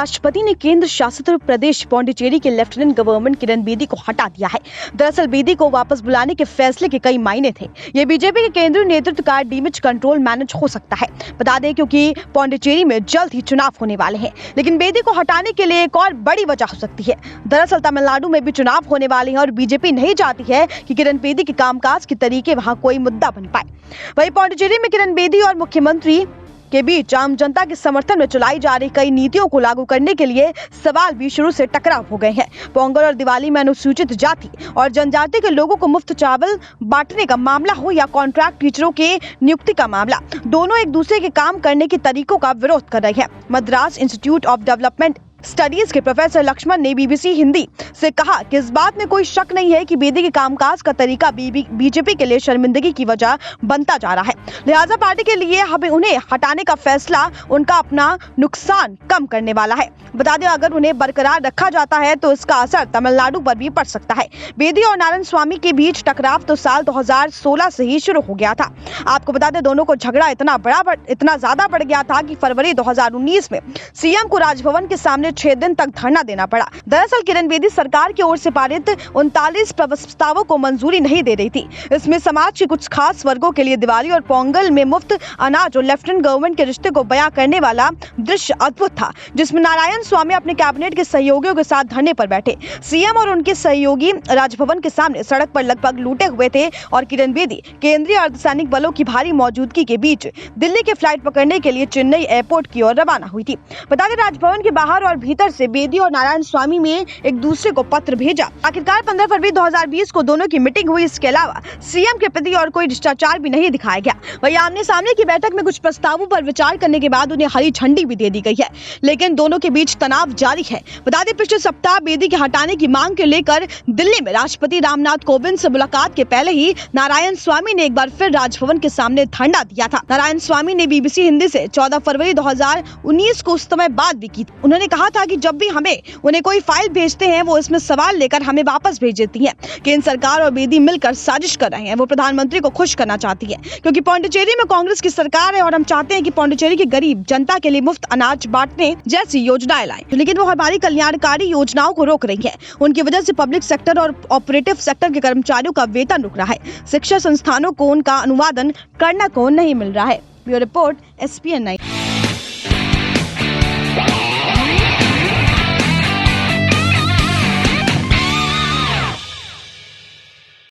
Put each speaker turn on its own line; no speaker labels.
राष्ट्रपति ने केंद्र शासित प्रदेश पौंडीचेरी के लेफ्टिनेंट गवर्नर किरण बेदी को हटा दिया है। दरअसल बेदी को वापस बुलाने के फैसले के कई मायने थे। ये बीजेपी के केंद्रीय नेतृत्व का डैमेज कंट्रोल मैनेज हो सकता है। बता दें क्योंकि पौंडीचेरी में जल्द ही चुनाव होने वाले हैं, लेकिन बेदी को हटाने के लिए एक और बड़ी वजह हो सकती है। दरअसल तमिलनाडु में भी चुनाव होने वाले हैं और बीजेपी नहीं चाहती है कि किरण बेदी के कामकाज के तरीके वहां कोई मुद्दा बन पाए। वहीं पौंडीचेरी में किरण बेदी और मुख्यमंत्री के बीच आम जनता के समर्थन में चलाई जा रही कई नीतियों को लागू करने के लिए सवाल भी शुरू से टकराव हो गए हैं। पोंगल और दिवाली में अनुसूचित जाति और जनजाति के लोगों को मुफ्त चावल बांटने का मामला हो या कॉन्ट्रैक्ट टीचरों के नियुक्ति का मामला, दोनों एक दूसरे के काम करने के तरीकों का विरोध कर रहे हैं। Madras institute of development studies के प्रोफेसर लक्ष्मण ने बीबीसी हिंदी से कहा कि इस बात में कोई शक नहीं है कि बेदी के कामकाज का तरीका बीजेपी के लिए शर्मिंदगी की वजह बनता जा रहा है। लिहाजा पार्टी के लिए हमें उन्हें हटाने का फैसला उनका अपना नुकसान कम करने वाला है। बता दें, अगर उन्हें बरकरार रखा जाता है तो इसका असर तमिलनाडु पर भी पड़ सकता है। बेदी और नारायण स्वामी के बीच टकराव तो साल 2016 से ही शुरू हो गया था। आपको बता दें, दोनों को झगड़ा इतना ज्यादा बढ़ गया था कि फरवरी 2019 में सीएम को राजभवन के सामने 6 दिन तक धरना देना पड़ा। दरअसल किरण बेदी सरकार की ओर से पारित 39 प्रस्तावों को मंजूरी नहीं दे रही थी। इसमें समाज के कुछ खास वर्गों के लिए दिवाली और पोंगल में मुफ्त अनाज और लेफ्टिनेंट गवर्नर के रिश्ते को बयां करने वाला दृश्य अद्भुत था, जिसमें नारायण स्वामी अपने कैबिनेट के सहयोगियों के साथ धरने पर बैठे। सीएम और उनके सहयोगी राजभवन के सामने सड़क पर लगभग लूटे हुए थे और किरण बेदी केंद्रीय अर्धसैनिक बलों की भारी मौजूदगी के बीच दिल्ली की फ्लाइट पकड़ने के लिए चेन्नई एयरपोर्ट की ओर रवाना हुई थी। बता दें, राजभवन के बाहर और भीतर से बेदी और नारायण स्वामी में एक दूसरे को पत्र भेजा। आखिरकार 15 फरवरी 2020 को दोनों की मीटिंग हुई। इसके अलावा सीएम के प्रति और कोई शिष्टाचार भी नहीं दिखाया गया। वही आमने सामने की बैठक में कुछ प्रस्तावों पर विचार करने के बाद उन्हें हरी झंडी भी दे दी गई है, लेकिन दोनों के बीच तनाव जारी है। बता दें, पिछले सप्ताह बेदी के हटाने की मांग को लेकर दिल्ली में राष्ट्रपति रामनाथ कोविंद से मुलाकात के पहले ही नारायण स्वामी ने एक बार फिर राजभवन के सामने धरना दिया था। नारायण स्वामी ने बीबीसी हिंदी से 14 फरवरी 2019 को उस समय बात भी की। उन्होंने कहा था कि जब भी हमें उन्हें कोई फाइल भेजते हैं, वो इसमें सवाल लेकर हमें वापस भेज देती है। केंद्र सरकार और बेदी मिलकर साजिश कर रहे हैं। वो प्रधानमंत्री को खुश करना चाहती है, क्योंकि पौंडीचेरी में कांग्रेस की सरकार है और हम चाहते हैं कि पौंडीचेरी की गरीब जनता के लिए मुफ्त अनाज बांटने जैसी योजनाएं लाएं, लेकिन वो हमारी कल्याणकारी योजनाओं को रोक रही है। उनकी वजह से पब्लिक सेक्टर और ऑपरेटिव सेक्टर के कर्मचारियों का वेतन रुक रहा है। शिक्षा संस्थानों को उनका अनुवादन करना को नहीं मिल रहा है। Bureau report SPN9।